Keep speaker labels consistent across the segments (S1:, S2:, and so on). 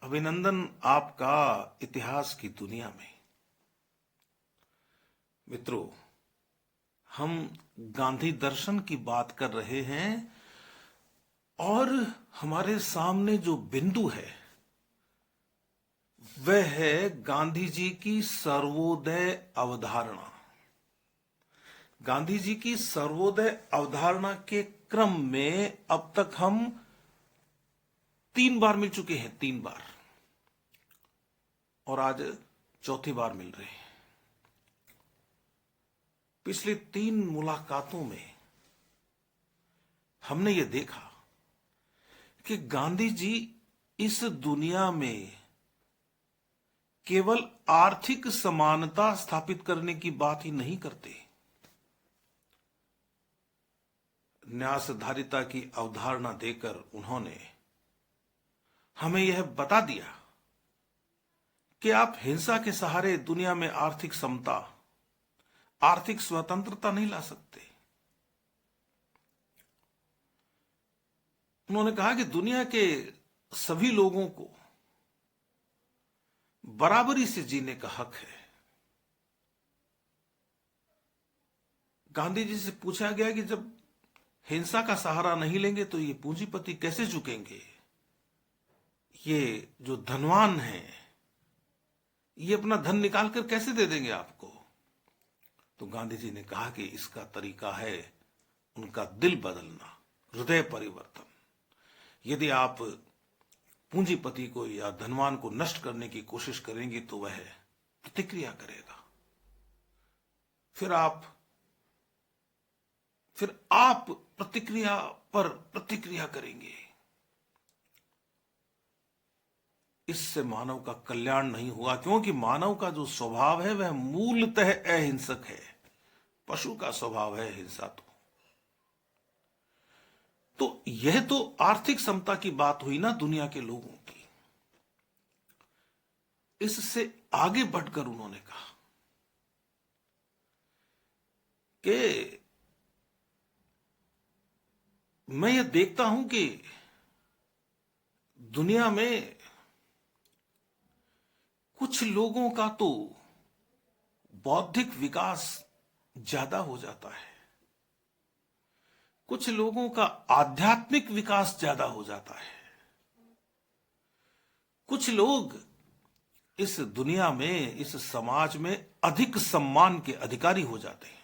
S1: अभिनंदन आपका इतिहास की दुनिया में। मित्रों, हम गांधी दर्शन की बात कर रहे हैं और हमारे सामने जो बिंदु है वह है गांधी जी की सर्वोदय अवधारणा। गांधी जी की सर्वोदय अवधारणा के क्रम में अब तक हम 3 बार मिल चुके हैं, 3 बार, और आज चौथी बार मिल रहे हैं। पिछली 3 मुलाकातों में हमने ये देखा कि गांधी जी इस दुनिया में केवल आर्थिक समानता स्थापित करने की बात ही नहीं करते, न्यासधारिता की अवधारणा देकर उन्होंने हमें यह बता दिया कि आप हिंसा के सहारे दुनिया में आर्थिक समता, आर्थिक स्वतंत्रता नहीं ला सकते। उन्होंने कहा कि दुनिया के सभी लोगों को बराबरी से जीने का हक है। गांधी जी से पूछा गया कि जब हिंसा का सहारा नहीं लेंगे तो ये पूंजीपति कैसे झुकेंगे, ये जो धनवान हैं ये अपना धन निकालकर कैसे दे देंगे आपको। तो गांधी जी ने कहा कि इसका तरीका है उनका दिल बदलना, हृदय परिवर्तन। यदि आप पूंजीपति को या धनवान को नष्ट करने की कोशिश करेंगे तो वह प्रतिक्रिया करेगा, फिर आप प्रतिक्रिया पर प्रतिक्रिया करेंगे। इससे मानव का कल्याण नहीं हुआ, क्योंकि मानव का जो स्वभाव है वह मूलतः अहिंसक है। पशु का स्वभाव है हिंसा। तो यह तो आर्थिक समता की बात हुई ना दुनिया के लोगों की। इससे आगे बढ़कर उन्होंने कहा कि मैं यह देखता हूं कि दुनिया में कुछ लोगों का तो बौद्धिक विकास ज्यादा हो जाता है, कुछ लोगों का आध्यात्मिक विकास ज्यादा हो जाता है, कुछ लोग इस दुनिया में, इस समाज में अधिक सम्मान के अधिकारी हो जाते हैं।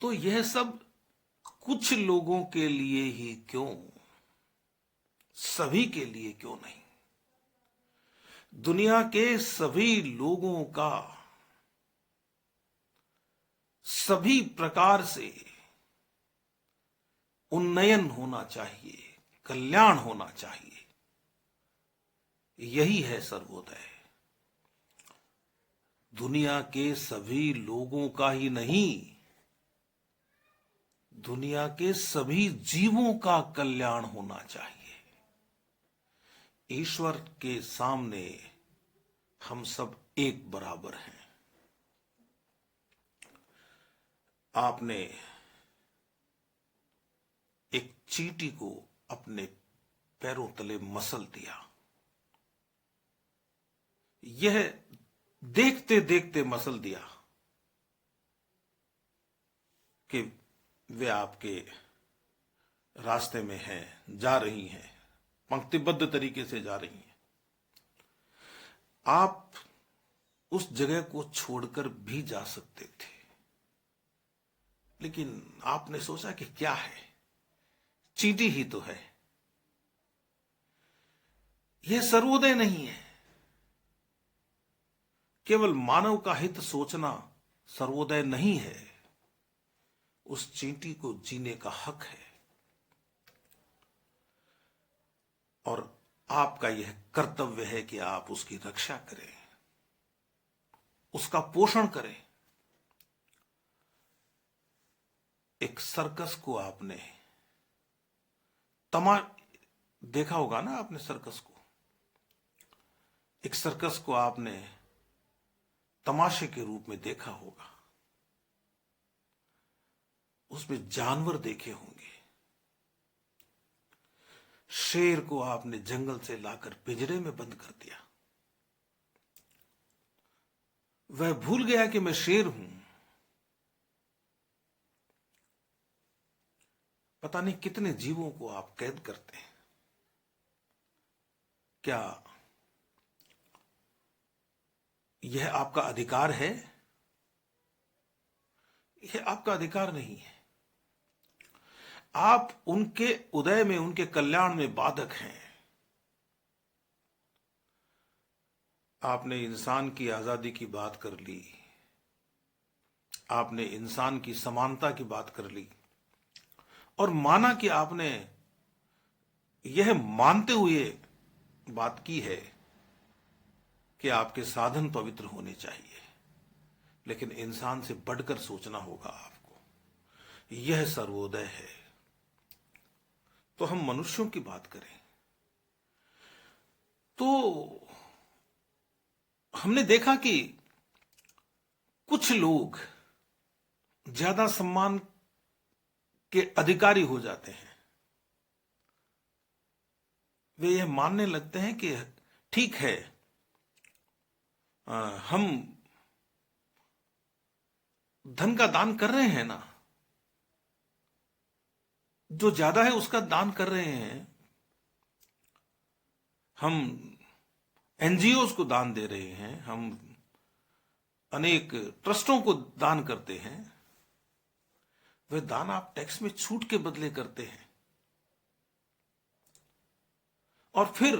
S1: तो यह सब कुछ लोगों के लिए ही क्यों, सभी के लिए क्यों नहीं? दुनिया के सभी लोगों का सभी प्रकार से उन्नयन होना चाहिए, कल्याण होना चाहिए। यही है सर्वोदय। दुनिया के सभी लोगों का ही नहीं, दुनिया के सभी जीवों का कल्याण होना चाहिए। ईश्वर के सामने हम सब एक बराबर हैं। आपने एक चींटी को अपने पैरों तले मसल दिया, यह देखते देखते मसल दिया कि वे आपके रास्ते में हैं, जा रही हैं, पंक्तिबद्ध तरीके से जा रही हैं। आप उस जगह को छोड़कर भी जा सकते थे, लेकिन आपने सोचा कि क्या है, चींटी ही तो है। यह सर्वोदय नहीं है। केवल मानव का हित सोचना सर्वोदय नहीं है। उस चींटी को जीने का हक है और आपका यह कर्तव्य है कि आप उसकी रक्षा करें, उसका पोषण करें। एक सर्कस को आपने देखा होगा ना, आपने सर्कस को, एक सर्कस को आपने तमाशे के रूप में देखा होगा, उसमें जानवर देखे होंगे। शेर को आपने जंगल से लाकर पिंजरे में बंद कर दिया। वह भूल गया कि मैं शेर हूं। पता नहीं कितने जीवों को आप कैद करते हैं। क्या यह आपका अधिकार है? यह आपका अधिकार नहीं है। आप उनके उदय में, उनके कल्याण में बाधक हैं। आपने इंसान की आजादी की बात कर ली, आपने इंसान की समानता की बात कर ली, और माना कि आपने यह मानते हुए बात की है कि आपके साधन पवित्र होने चाहिए, लेकिन इंसान से बढ़कर सोचना होगा आपको। यह सर्वोदय है। तो हम मनुष्यों की बात करें तो हमने देखा कि कुछ लोग ज्यादा सम्मान के अधिकारी हो जाते हैं। वे यह मानने लगते हैं कि ठीक है, हम धन का दान कर रहे हैं ना, जो ज्यादा है उसका दान कर रहे हैं, हम एनजीओज को दान दे रहे हैं, हम अनेक ट्रस्टों को दान करते हैं। वह दान आप टैक्स में छूट के बदले करते हैं, और फिर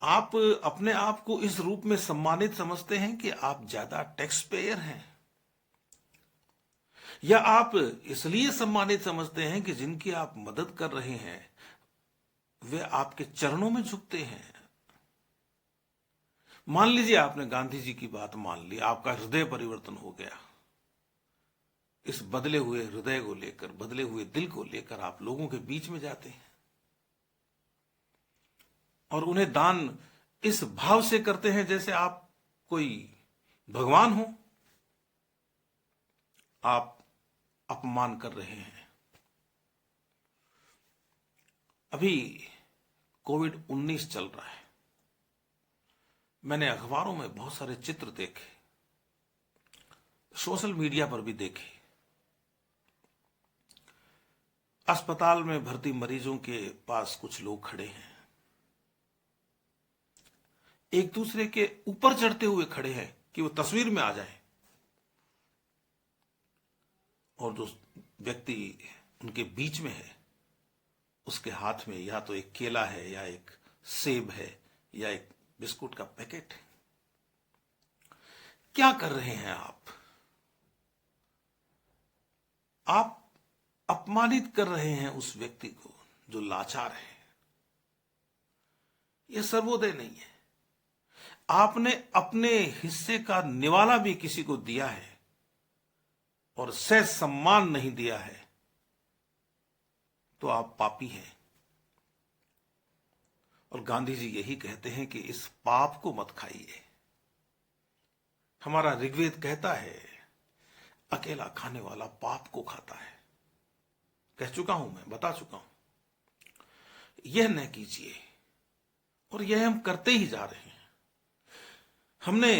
S1: आप अपने आप को इस रूप में सम्मानित समझते हैं कि आप ज्यादा टैक्स पेयर हैं, या आप इसलिए सम्मानित समझते हैं कि जिनकी आप मदद कर रहे हैं वे आपके चरणों में झुकते हैं। मान लीजिए आपने गांधी जी की बात मान ली, आपका हृदय परिवर्तन हो गया। इस बदले हुए हृदय को लेकर, बदले हुए दिल को लेकर आप लोगों के बीच में जाते हैं और उन्हें दान इस भाव से करते हैं जैसे आप कोई भगवान हो। आप अपमान कर रहे हैं। अभी कोविड-19 चल रहा है। मैंने अखबारों में बहुत सारे चित्र देखे, सोशल मीडिया पर भी देखे। अस्पताल में भर्ती मरीजों के पास कुछ लोग खड़े हैं, एक दूसरे के ऊपर चढ़ते हुए खड़े हैं कि वो तस्वीर में आ जाए, और जो व्यक्ति उनके बीच में है उसके हाथ में या तो एक केला है, या एक सेब है, या एक बिस्कुट का पैकेट है। क्या कर रहे हैं आप? आप अपमानित कर रहे हैं उस व्यक्ति को जो लाचार है। यह सर्वोदय नहीं है। आपने अपने हिस्से का निवाला भी किसी को दिया है और सह सम्मान नहीं दिया है तो आप पापी हैं। और गांधी जी यही कहते हैं कि इस पाप को मत खाइए। हमारा ऋग्वेद कहता है, अकेला खाने वाला पाप को खाता है। कह चुका हूं, मैं बता चुका हूं। यह न कीजिए, और यह हम करते ही जा रहे हैं। हमने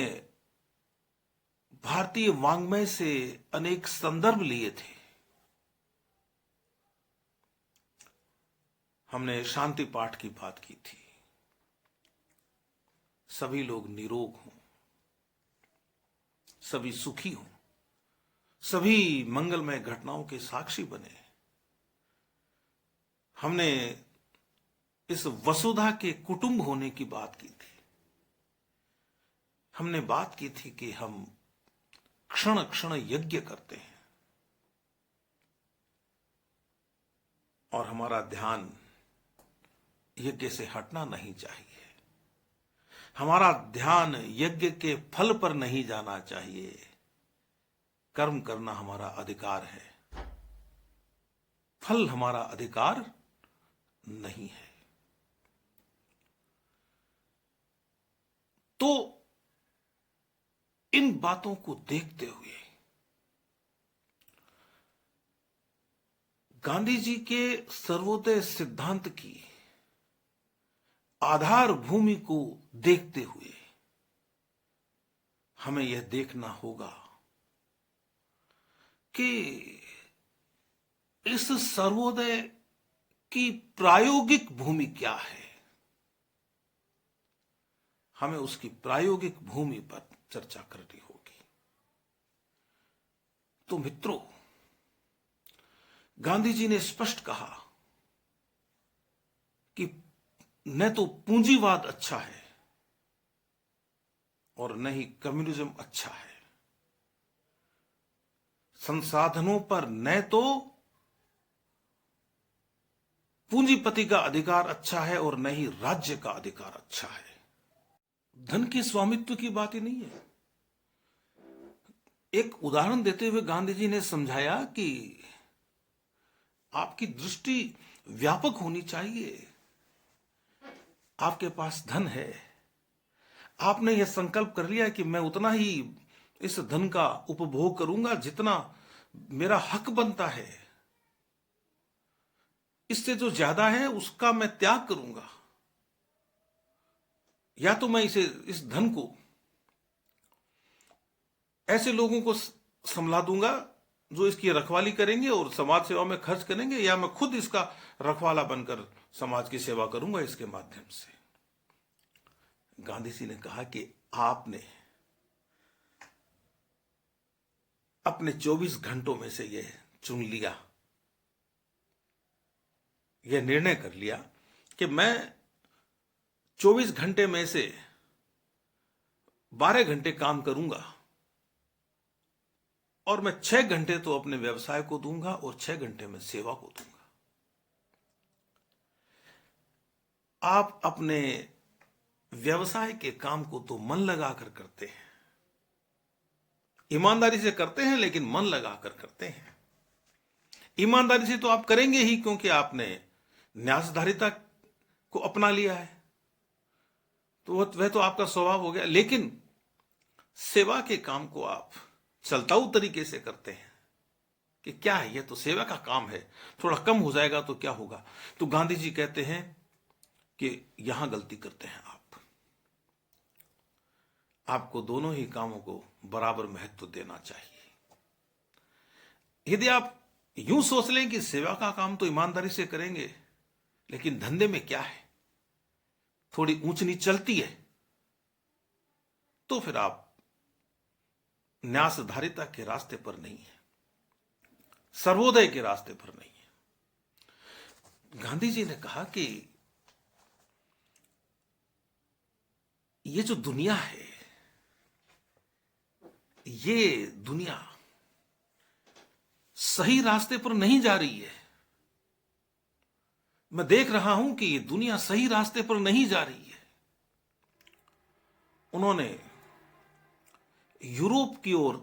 S1: भारतीय वाङ्मय से अनेक संदर्भ लिए थे। हमने शांति पाठ की बात की थी, सभी लोग निरोग हों, सभी सुखी हों, सभी मंगलमय घटनाओं के साक्षी बने। हमने इस वसुधा के कुटुंब होने की बात की थी। हमने बात की थी कि हम क्षण क्षण यज्ञ करते हैं और हमारा ध्यान यज्ञ से हटना नहीं चाहिए। हमारा ध्यान यज्ञ के फल पर नहीं जाना चाहिए। कर्म करना हमारा अधिकार है, फल हमारा अधिकार नहीं है। तो इन बातों को देखते हुए गांधी जी के सर्वोदय सिद्धांत की आधार भूमि को देखते हुए हमें यह देखना होगा कि इस सर्वोदय की प्रायोगिक भूमि क्या है। हमें उसकी प्रायोगिक भूमि पर चर्चा करनी होगी। तो मित्रों, गांधी जी ने स्पष्ट कहा कि न तो पूंजीवाद अच्छा है और न ही कम्युनिज्म अच्छा है। संसाधनों पर न तो पूंजीपति का अधिकार अच्छा है और न ही राज्य का अधिकार अच्छा है। धन के स्वामित्व की बात ही नहीं है। एक उदाहरण देते हुए गांधी जी ने समझाया कि आपकी दृष्टि व्यापक होनी चाहिए। आपके पास धन है, आपने यह संकल्प कर लिया कि मैं उतना ही इस धन का उपभोग करूंगा जितना मेरा हक बनता है, इससे जो ज्यादा है उसका मैं त्याग करूंगा, या तो मैं इस धन को ऐसे लोगों को संभला दूंगा जो इसकी रखवाली करेंगे और समाज सेवा में खर्च करेंगे, या मैं खुद इसका रखवाला बनकर समाज की सेवा करूंगा इसके माध्यम से। गांधी जी ने कहा कि आपने अपने 24 घंटों में से यह चुन लिया, यह निर्णय कर लिया कि मैं 24 घंटे में से 12 घंटे काम करूंगा और मैं 6 घंटे तो अपने व्यवसाय को दूंगा और 6 घंटे में सेवा को दूंगा। आप अपने व्यवसाय के काम को तो मन लगाकर करते हैं, ईमानदारी से करते हैं, लेकिन मन लगाकर करते हैं। ईमानदारी से तो आप करेंगे ही, क्योंकि आपने न्यासधारिता को अपना लिया है, तो वह तो आपका स्वभाव हो गया। लेकिन सेवा के काम को आप चलताऊ तरीके से करते हैं कि क्या है, यह तो सेवा का काम है, थोड़ा कम हो जाएगा तो क्या होगा। तो गांधी जी कहते हैं कि यहां गलती करते हैं आपको दोनों ही कामों को बराबर महत्व देना चाहिए। यदि आप यूं सोच लें कि सेवा का काम तो ईमानदारी से करेंगे, लेकिन धंधे में क्या है, थोड़ी ऊंच नीच चलती है, तो फिर आप न्यासधारिता के रास्ते पर नहीं है, सर्वोदय के रास्ते पर नहीं है। गांधी जी ने कहा कि ये जो दुनिया है, ये दुनिया सही रास्ते पर नहीं जा रही है। मैं देख रहा हूं कि ये दुनिया सही रास्ते पर नहीं जा रही है। उन्होंने यूरोप की ओर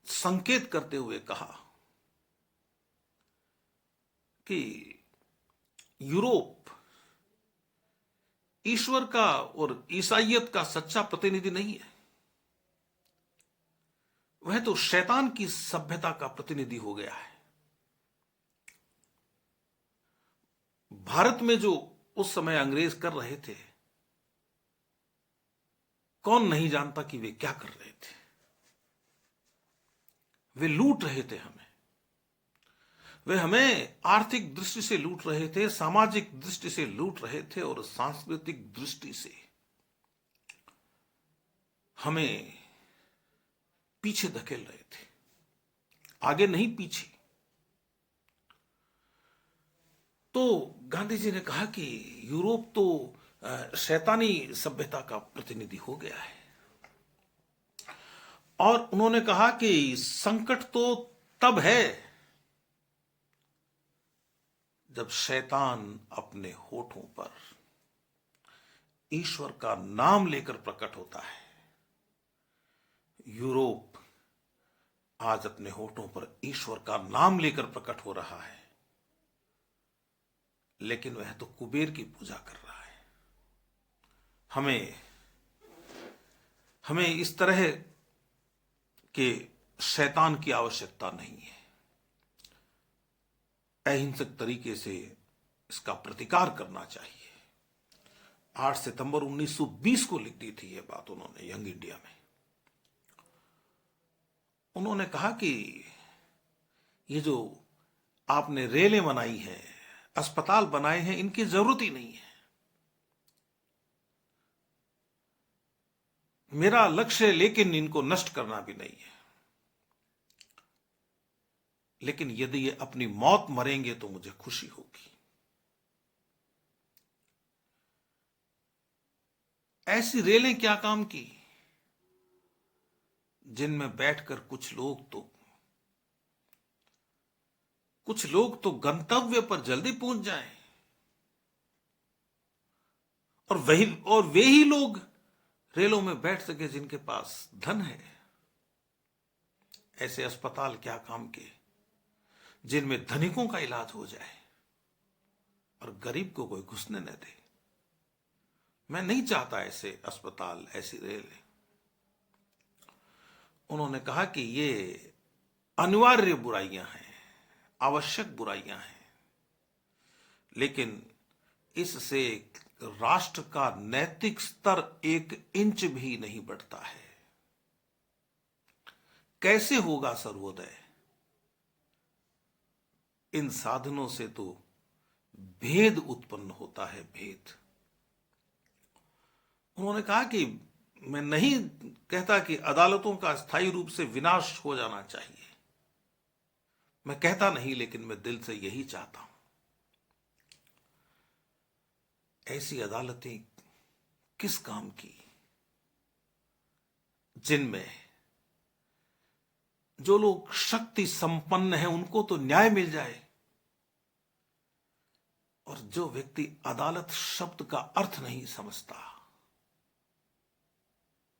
S1: संकेत करते हुए कहा कि यूरोप ईश्वर का और ईसाइयत का सच्चा प्रतिनिधि नहीं है, वह तो शैतान की सभ्यता का प्रतिनिधि हो गया है। भारत में जो उस समय अंग्रेज कर रहे थे, कौन नहीं जानता कि वे क्या कर रहे थे। वे लूट रहे थे हमें, वे हमें आर्थिक दृष्टि से लूट रहे थे, सामाजिक दृष्टि से लूट रहे थे और सांस्कृतिक दृष्टि से हमें पीछे धकेल रहे थे, आगे नहीं पीछे। तो गांधी जी ने कहा कि यूरोप तो शैतानी सभ्यता का प्रतिनिधि हो गया है, और उन्होंने कहा कि संकट तो तब है जब शैतान अपने होठों पर ईश्वर का नाम लेकर प्रकट होता है। यूरोप आज अपने होठों पर ईश्वर का नाम लेकर प्रकट हो रहा है, लेकिन वह तो कुबेर की पूजा कर रहा है। हमें इस तरह के शैतान की आवश्यकता नहीं है। अहिंसक तरीके से इसका प्रतिकार करना चाहिए। 8 सितंबर 1920 को लिख दी थी ये बात उन्होंने यंग इंडिया में। उन्होंने कहा कि ये जो आपने रेलें बनाई हैं, अस्पताल बनाए हैं, इनकी जरूरत ही नहीं है। मेरा लक्ष्य है लेकिन इनको नष्ट करना भी नहीं है, लेकिन यदि ये अपनी मौत मरेंगे तो मुझे खुशी होगी। ऐसी रेलें क्या काम की जिनमें बैठकर कुछ लोग तो गंतव्य पर जल्दी पहुंच जाएं, और वे ही लोग रेलों में बैठ सके जिनके पास धन है। ऐसे अस्पताल क्या काम के जिनमें धनिकों का इलाज हो जाए और गरीब को कोई घुसने न दे। मैं नहीं चाहता ऐसे अस्पताल, ऐसी रेल। उन्होंने कहा कि ये अनिवार्य बुराइयां हैं, आवश्यक बुराइयां हैं, लेकिन इससे राष्ट्र का नैतिक स्तर 1 इंच भी नहीं बढ़ता है। कैसे होगा सर्वोदय? इन साधनों से तो भेद उत्पन्न होता है, भेद। उन्होंने कहा कि मैं नहीं कहता कि अदालतों का स्थायी रूप से विनाश हो जाना चाहिए, मैं कहता नहीं, लेकिन मैं दिल से यही चाहता हूं। ऐसी अदालतें किस काम की जिनमें जो लोग शक्ति संपन्न हैं उनको तो न्याय मिल जाए, और जो व्यक्ति अदालत शब्द का अर्थ नहीं समझता,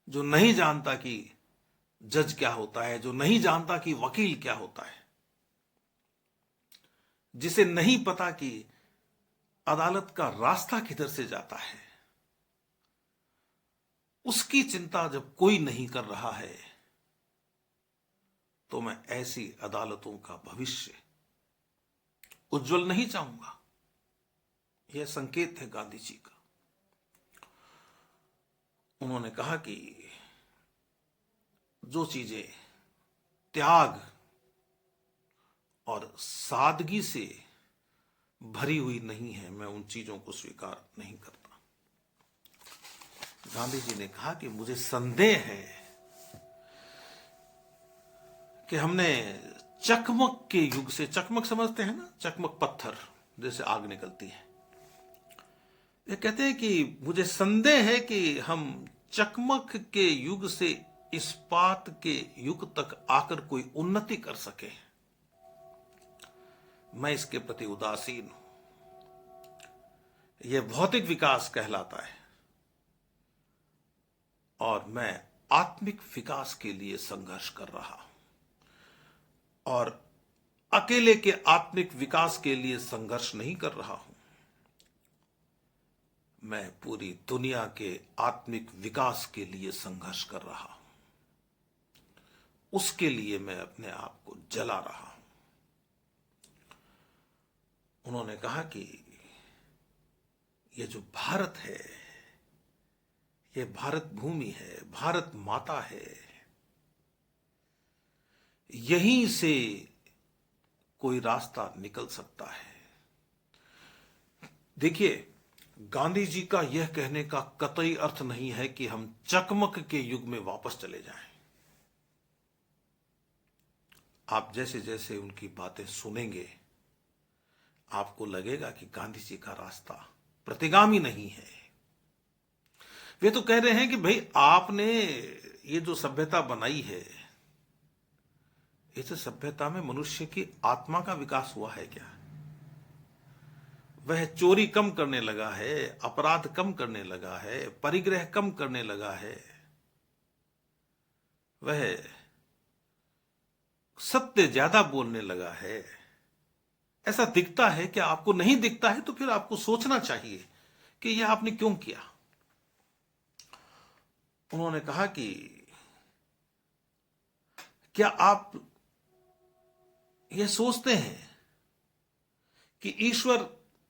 S1: जो नहीं जानता कि जज क्या होता है, जो नहीं जानता कि वकील क्या होता है, जिसे नहीं पता कि अदालत का रास्ता किधर से जाता है, उसकी चिंता जब कोई नहीं कर रहा है, तो मैं ऐसी अदालतों का भविष्य उज्जवल नहीं चाहूंगा। यह संकेत है गांधी जी का। उन्होंने कहा कि जो चीजें त्याग और सादगी से भरी हुई नहीं है, मैं उन चीजों को स्वीकार नहीं करता। गांधी जी ने कहा कि मुझे संदेह है कि हमने चकमक के युग से, चकमक समझते हैं ना, चकमक पत्थर जैसे आग निकलती है, ये कहते हैं कि मुझे संदेह है कि हम चकमक के युग से इस्पात के युग तक आकर कोई उन्नति कर सके। मैं इसके प्रति उदासीन हूं। यह भौतिक विकास कहलाता है और मैं आत्मिक विकास के लिए संघर्ष कर रहा हूं, और अकेले के आत्मिक विकास के लिए संघर्ष नहीं कर रहा हूं, मैं पूरी दुनिया के आत्मिक विकास के लिए संघर्ष कर रहा हूं। उसके लिए मैं अपने आप को जला रहा हूं। उन्होंने कहा कि यह जो भारत है, यह भारत भूमि है, भारत माता है, यहीं से कोई रास्ता निकल सकता है। देखिए, गांधी जी का यह कहने का कतई अर्थ नहीं है कि हम चकमक के युग में वापस चले जाएं। आप जैसे जैसे उनकी बातें सुनेंगे, आपको लगेगा कि गांधी जी का रास्ता प्रतिगामी नहीं है। वे तो कह रहे हैं कि भाई आपने ये जो सभ्यता बनाई है, इस सभ्यता में मनुष्य की आत्मा का विकास हुआ है क्या? वह चोरी कम करने लगा है, अपराध कम करने लगा है, परिग्रह कम करने लगा है, वह सत्य ज्यादा बोलने लगा है, ऐसा दिखता है। क्या आपको नहीं दिखता है तो फिर आपको सोचना चाहिए कि यह आपने क्यों किया। उन्होंने कहा कि क्या आप यह सोचते हैं कि ईश्वर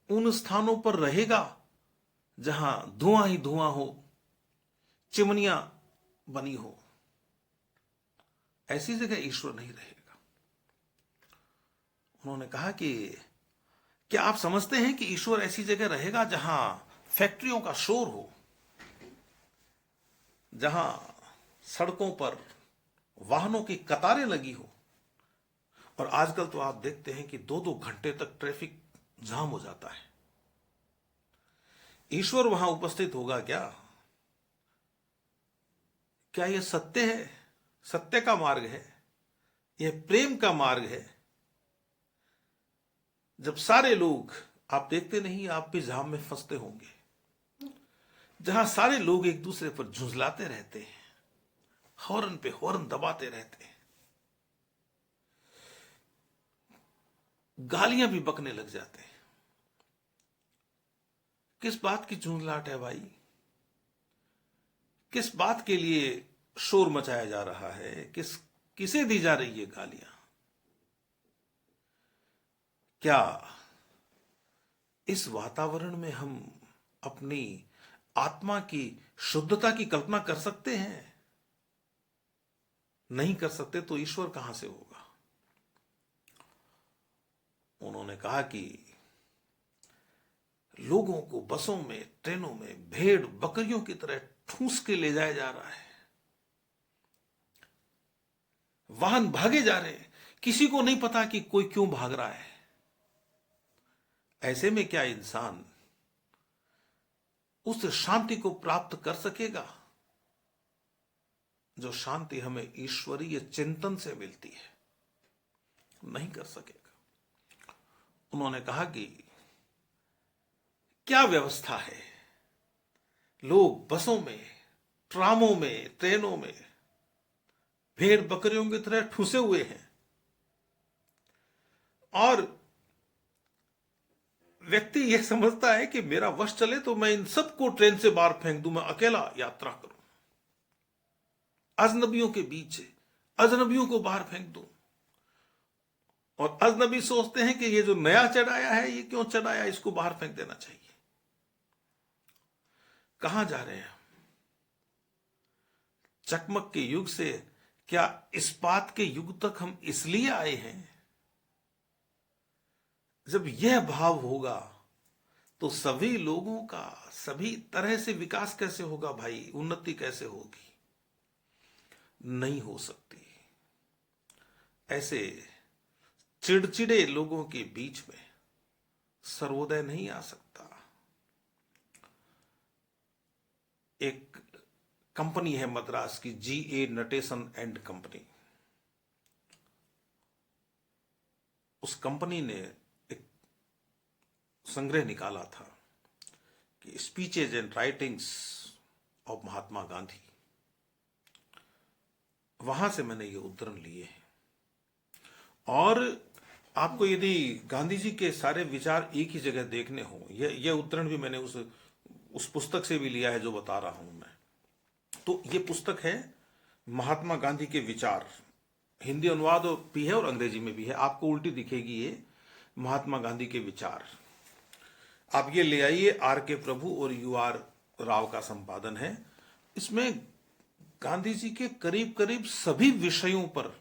S1: उन स्थानों पर रहेगा जहां धुआं ही धुआं हो, चिमनियां बनी हो। ऐसी जगह ईश्वर नहीं रहेगा। उन्होंने कहा कि क्या आप समझते हैं कि ईश्वर ऐसी जगह रहेगा जहां फैक्ट्रियों का शोर हो, जहां सड़कों पर वाहनों की कतारें लगी हो, और आजकल तो आप देखते हैं कि 2-2 घंटे तक ट्रैफिक जाम हो जाता है। ईश्वर वहां उपस्थित होगा क्या? क्या यह सत्य है? सत्य का मार्ग है? यह प्रेम का मार्ग है? जब सारे लोग, आप देखते नहीं, आप भी जाम में फंसते होंगे, जहां सारे लोग एक दूसरे पर झुंझलाते रहते हैं, हॉर्न पे हॉर्न दबाते रहते हैं, गालियां भी बकने लग जाते हैं। किस बात की झुंझलाहट है भाई? किस बात के लिए शोर मचाया जा रहा है? किसे दी जा रही है गालियां? क्या इस वातावरण में हम अपनी आत्मा की शुद्धता की कल्पना कर सकते हैं? नहीं कर सकते तो ईश्वर कहां से होगा? उन्होंने कहा कि लोगों को बसों में, ट्रेनों में भेड़ बकरियों की तरह ठूस के ले जाया जा रहा है। वाहन भागे जा रहे हैं, किसी को नहीं पता कि कोई क्यों भाग रहा है। ऐसे में क्या इंसान उस शांति को प्राप्त कर सकेगा जो शांति हमें ईश्वरीय चिंतन से मिलती है? नहीं कर सकेगा। उन्होंने कहा कि क्या व्यवस्था है, लोग बसों में, ट्रामों में, ट्रेनों में भेड़ बकरियों की तरह ठूसे हुए हैं, और व्यक्ति यह समझता है कि मेरा वश चले तो मैं इन सबको ट्रेन से बाहर फेंक दूं, मैं अकेला यात्रा करूं, अजनबियों के बीच अजनबियों को बाहर फेंक दूं। और अजनबी सोचते हैं कि ये जो नया चढ़ाया है, ये क्यों चढ़ाया, इसको बाहर फेंक देना चाहिए। कहां जा रहे हैं? चकमक के युग से क्या इस्पात के युग तक हम इसलिए आए हैं? जब यह भाव होगा तो सभी लोगों का सभी तरह से विकास कैसे होगा भाई? उन्नति कैसे होगी? नहीं हो सकती। ऐसे चिड़चिड़े लोगों के बीच में सर्वोदय नहीं आ सकता। एक कंपनी है मद्रास की, GA नटेशन एंड कंपनी। उस कंपनी ने एक संग्रह निकाला था कि speeches and writings of Mahatma Gandhi. वहां से मैंने ये उद्धरण लिए हैं। और आपको यदि गांधी जी के सारे विचार एक ही जगह देखने हो, यह उद्धरण भी मैंने उस पुस्तक से भी लिया है जो बता रहा हूं मैं। तो ये पुस्तक है महात्मा गांधी के विचार, हिंदी अनुवाद भी है और अंग्रेजी में भी है। आपको उल्टी दिखेगी ये, महात्मा गांधी के विचार। आप ये ले आइए, RK प्रभु और UR राव का संपादन है। इसमें गांधी जी के करीब करीब सभी विषयों पर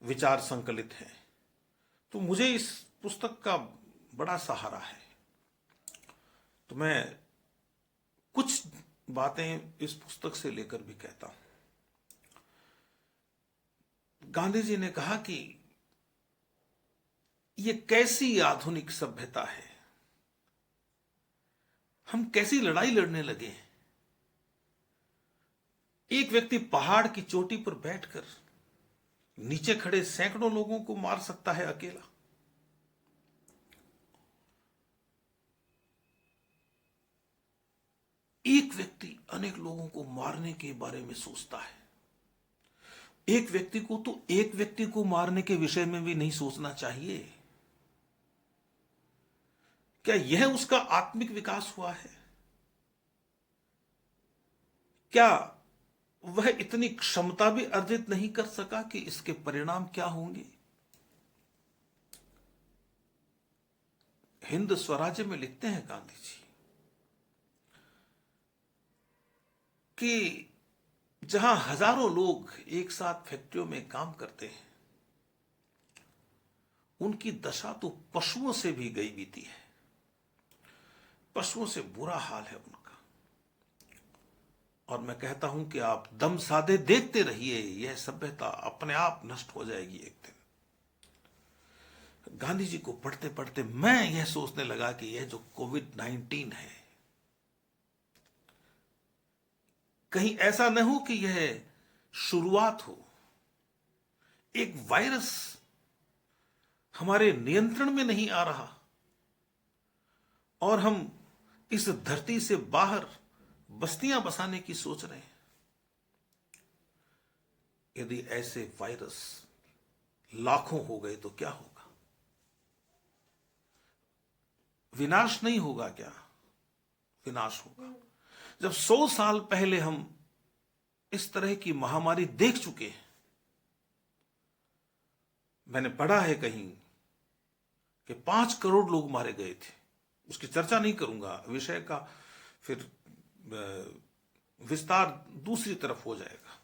S1: विचार संकलित हैं। तो मुझे इस पुस्तक का बड़ा सहारा है। तो मैं कुछ बातें इस पुस्तक से लेकर भी कहता हूं। गांधी जी ने कहा कि यह कैसी आधुनिक सभ्यता है, हम कैसी लड़ाई लड़ने लगे हैं। एक व्यक्ति पहाड़ की चोटी पर बैठकर नीचे खड़े सैकड़ों लोगों को मार सकता है अकेला। एक व्यक्ति अनेक लोगों को मारने के बारे में सोचता है। एक व्यक्ति को तो एक व्यक्ति को मारने के विषय में भी नहीं सोचना चाहिए। क्या यह उसका आत्मिक विकास हुआ है? क्या वह इतनी क्षमता भी अर्जित नहीं कर सका कि इसके परिणाम क्या होंगे? हिंद स्वराज्य में लिखते हैं गांधी जी कि जहां हजारों लोग एक साथ फैक्ट्रियों में काम करते हैं, उनकी दशा तो पशुओं से भी गई बीती है। पशुओं से बुरा हाल है उनका। और मैं कहता हूं कि आप दम साधे देखते रहिए, यह सभ्यता अपने आप नष्ट हो जाएगी एक दिन। गांधी जी को पढ़ते पढ़ते मैं यह सोचने लगा कि यह जो कोविड-19 है, कहीं ऐसा न हो कि यह शुरुआत हो। एक वायरस हमारे नियंत्रण में नहीं आ रहा और हम इस धरती से बाहर बस्तियां बसाने की सोच रहे हैं। यदि ऐसे वायरस लाखों हो गए तो क्या होगा? विनाश नहीं होगा क्या? विनाश होगा। जब 100 साल पहले हम इस तरह की महामारी देख चुके हैं, मैंने पढ़ा है कहीं कि 5 करोड़ लोग मारे गए थे। उसकी चर्चा नहीं करूंगा, विषय का फिर विस्तार दूसरी तरफ हो जाएगा।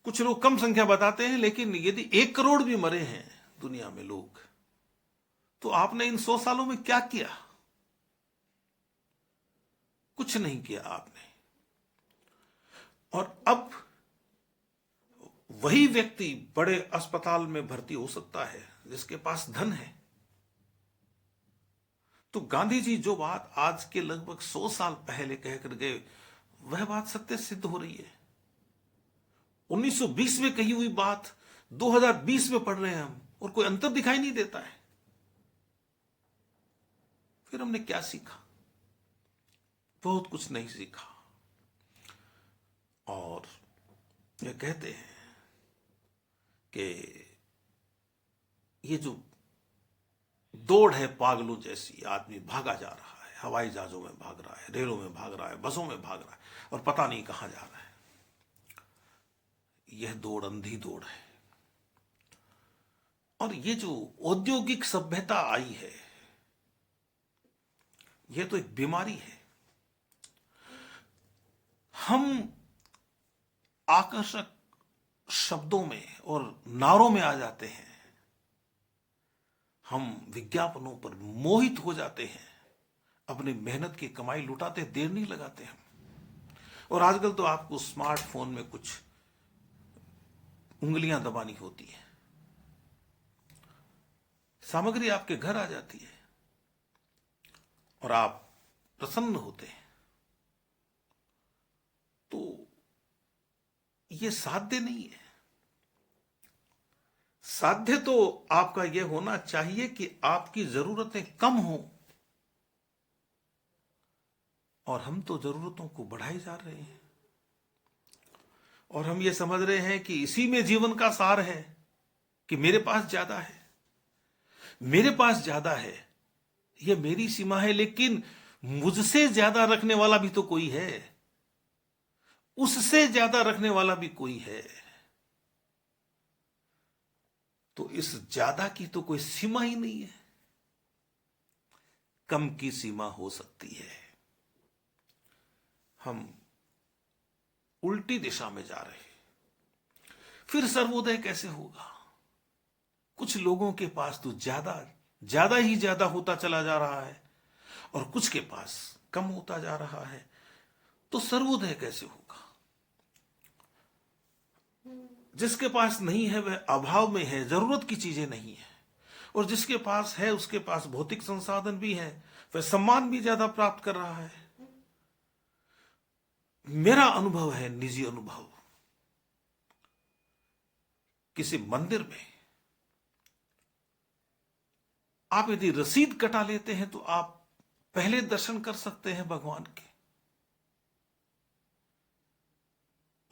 S1: कुछ लोग कम संख्या बताते हैं, लेकिन यदि 1 करोड़ भी मरे हैं दुनिया में लोग, तो आपने इन 100 सालों में क्या किया? कुछ नहीं किया आपने। और अब वही व्यक्ति बड़े अस्पताल में भर्ती हो सकता है जिसके पास धन है। तो गांधी जी जो बात आज के लगभग 100 साल पहले कहकर गए, वह बात सत्य सिद्ध हो रही है। 1920 में कही हुई बात 2020 में पढ़ रहे हैं हम, और कोई अंतर दिखाई नहीं देता है। फिर हमने क्या सीखा? बहुत कुछ नहीं सीखा। और ये कहते हैं कि ये जो दौड़ है पागलों जैसी, आदमी भागा जा रहा है, हवाई जहाजों में भाग रहा है, रेलों में भाग रहा है, बसों में भाग रहा है, और पता नहीं कहां जा रहा है। यह दौड़ अंधी दौड़ है। और ये जो औद्योगिक सभ्यता आई है, यह तो एक बीमारी है। हम आकर्षक शब्दों में और नारों में आ जाते हैं, हम विज्ञापनों पर मोहित हो जाते हैं, अपनी मेहनत की कमाई लुटाते देर नहीं लगाते हम। और आजकल तो आपको स्मार्टफोन में कुछ उंगलियां दबानी होती है, सामग्री आपके घर आ जाती है और आप प्रसन्न होते हैं। तो यह साध्य नहीं है। साध्य तो आपका यह होना चाहिए कि आपकी जरूरतें कम हो, और हम तो जरूरतों को बढ़ाए जा रहे हैं। और हम ये समझ रहे हैं कि इसी में जीवन का सार है कि मेरे पास ज्यादा है, मेरे पास ज्यादा है, यह मेरी सीमा है। लेकिन मुझसे ज्यादा रखने वाला भी तो कोई है, उससे ज्यादा रखने वाला भी कोई है। तो इस ज्यादा की तो कोई सीमा ही नहीं है। कम की सीमा हो सकती है। हम उल्टी दिशा में जा रहे हैं। फिर सर्वोदय कैसे होगा? कुछ लोगों के पास तो ज्यादा ही ज्यादा होता चला जा रहा है, और कुछ के पास कम होता जा रहा है। तो सर्वोदय कैसे होगा? जिसके पास नहीं है वह अभाव में है, जरूरत की चीजें नहीं है। और जिसके पास है उसके पास भौतिक संसाधन भी है, वह सम्मान भी ज्यादा प्राप्त कर रहा है। मेरा अनुभव है, निजी अनुभव, किसी मंदिर में आप यदि रसीद कटा लेते हैं तो आप पहले दर्शन कर सकते हैं भगवान के।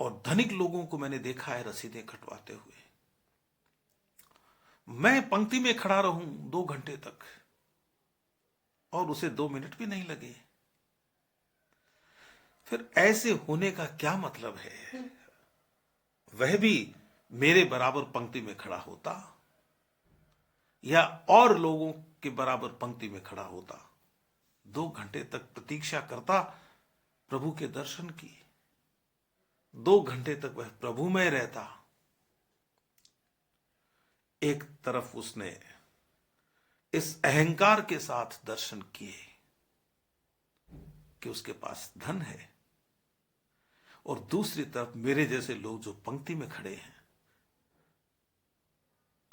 S1: और धनिक लोगों को मैंने देखा है रसीदें कटवाते हुए। मैं पंक्ति में खड़ा रहूं 2 घंटे तक और उसे 2 मिनट भी नहीं लगे। फिर ऐसे होने का क्या मतलब है? वह भी मेरे बराबर पंक्ति में खड़ा होता, या और लोगों के बराबर पंक्ति में खड़ा होता, 2 घंटे तक प्रतीक्षा करता प्रभु के दर्शन की, 2 घंटे तक वह प्रभु में रहता। एक तरफ उसने इस अहंकार के साथ दर्शन किए कि उसके पास धन है, और दूसरी तरफ मेरे जैसे लोग जो पंक्ति में खड़े हैं,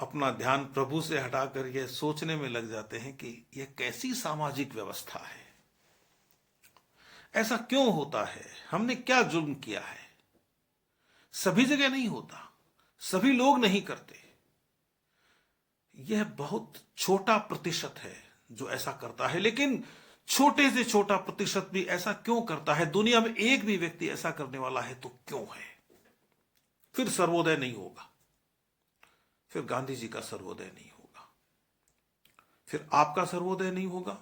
S1: अपना ध्यान प्रभु से हटाकर यह सोचने में लग जाते हैं कि यह कैसी सामाजिक व्यवस्था है, ऐसा क्यों होता है, हमने क्या जुर्म किया है। सभी जगह नहीं होता, सभी लोग नहीं करते, यह बहुत छोटा प्रतिशत है जो ऐसा करता है। लेकिन छोटे से छोटा प्रतिशत भी ऐसा क्यों करता है? दुनिया में एक भी व्यक्ति ऐसा करने वाला है तो क्यों है? फिर सर्वोदय नहीं होगा, फिर गांधी जी का सर्वोदय नहीं होगा, फिर आपका सर्वोदय नहीं होगा,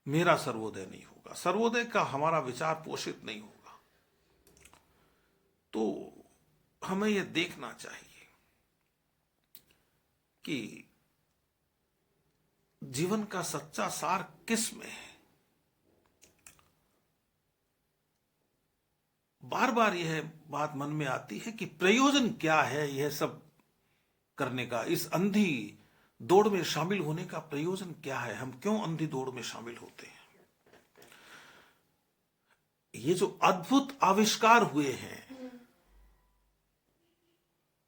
S1: मेरा सर्वोदय नहीं होगा, सर्वोदय का हमारा विचार पोषित नहीं होगा। तो हमें यह देखना चाहिए कि जीवन का सच्चा सार किस में है। बार बार यह बात मन में आती है कि प्रयोजन क्या है यह सब करने का, इस अंधी दौड़ में शामिल होने का प्रयोजन क्या है? हम क्यों अंधी दौड़ में शामिल होते हैं? ये जो अद्भुत आविष्कार हुए हैं,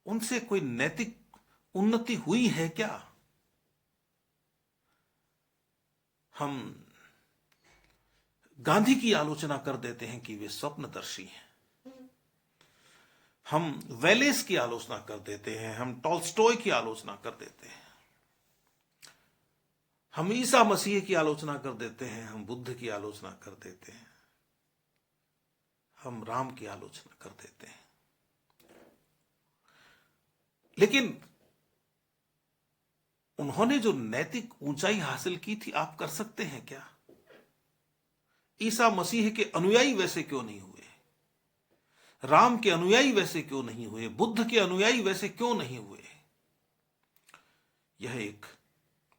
S1: उनसे कोई नैतिक उन्नति हुई है क्या? हम गांधी की आलोचना कर देते हैं कि वे स्वप्नदर्शी हैं, हम वेलेस की आलोचना कर देते हैं, हम टॉल्स्टॉय की आलोचना कर देते हैं, हम ईसा मसीह की आलोचना कर देते हैं, हम बुद्ध की आलोचना कर देते हैं, हम राम की आलोचना कर देते हैं। लेकिन उन्होंने जो नैतिक ऊंचाई हासिल की थी, आप कर सकते हैं क्या? ईसा मसीह के अनुयायी वैसे क्यों नहीं हुए? राम के अनुयायी वैसे क्यों नहीं हुए? बुद्ध के अनुयायी वैसे क्यों नहीं हुए? यह एक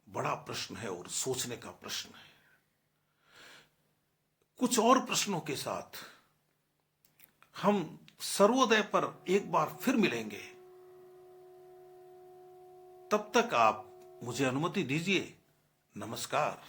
S1: बड़ा प्रश्न है और सोचने का प्रश्न है। कुछ और प्रश्नों के साथ हम सर्वोदय पर एक बार फिर मिलेंगे। तब तक आप मुझे अनुमति दीजिए। नमस्कार।